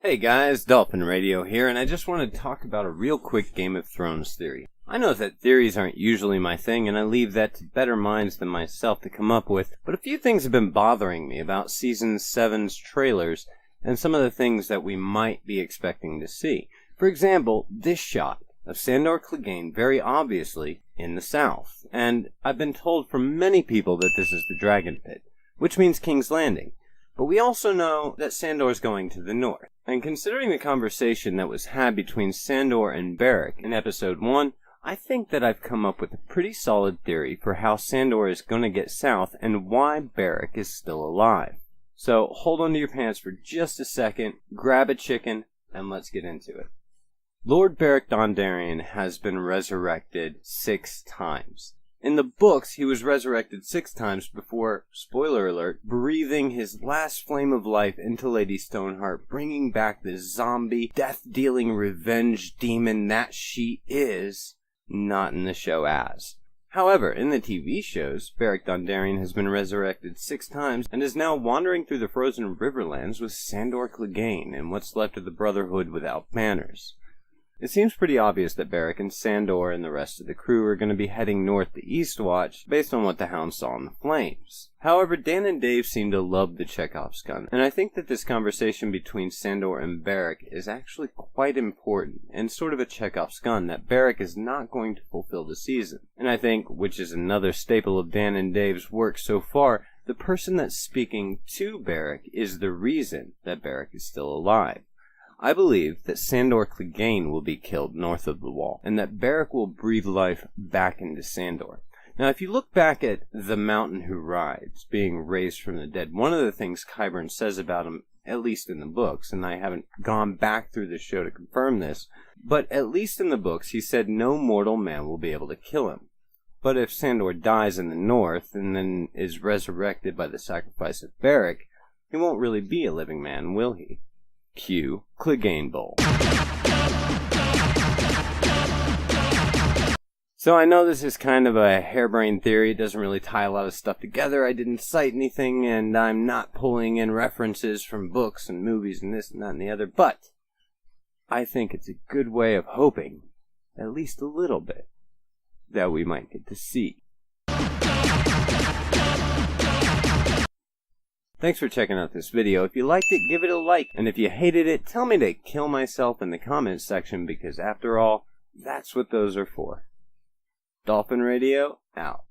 Hey guys, Dolphin Radio here, and I just want to talk about a real quick Game of Thrones theory. I know that theories aren't usually my thing, and I leave that to better minds than myself to come up with, but a few things have been bothering me about Season 7's trailers, and some of the things that we might be expecting to see. For example, this shot of Sandor Clagane very obviously in the south, and I've been told from many people that this is the Dragon Pit, which means King's Landing. But we also know that Sandor's going to the north. And considering the conversation that was had between Sandor and Beric in episode 1, I think that I've come up with a pretty solid theory for how Sandor is going to get south and why Beric is still alive. So hold on to your pants for just a second, grab a chicken, and let's get into it. Lord Beric Danderrian has been resurrected 6 times. In the books, he was resurrected 6 times before, spoiler alert, breathing his last flame of life into Lady Stoneheart, bringing back the zombie, death-dealing revenge demon that she is, not in the show as. However, in the TV shows, Beric Dondarrion has been resurrected 6 times and is now wandering through the frozen riverlands with Sandor Clegane and what's left of the Brotherhood without banners. It seems pretty obvious that Beric and Sandor and the rest of the crew are going to be heading north to Eastwatch based on what the Hound saw in the flames. However, Dan and Dave seem to love the Chekhov's gun, and I think that this conversation between Sandor and Beric is actually quite important, and sort of a Chekhov's gun that Beric is not going to fulfill the season. And I think, which is another staple of Dan and Dave's work so far, the person that's speaking to Beric is the reason that Beric is still alive. I believe that Sandor Clegane will be killed north of the wall, and that Beric will breathe life back into Sandor. Now, if you look back at The Mountain Who Rides, being raised from the dead, one of the things Qyburn says about him, at least in the books, and I haven't gone back through the show to confirm this, but at least in the books, he said no mortal man will be able to kill him. But if Sandor dies in the north, and then is resurrected by the sacrifice of Beric, he won't really be a living man, will he? Cue Clegane Bowl. So I know this is kind of a harebrained theory. It doesn't really tie a lot of stuff together. I didn't cite anything, and I'm not pulling in references from books and movies and this and that and the other, but I think it's a good way of hoping, at least a little bit, that we might get to see. Thanks for checking out this video. If you liked it, give it a like. And if you hated it, tell me to kill myself in the comments section, because after all, that's what those are for. Dolphin Radio, out.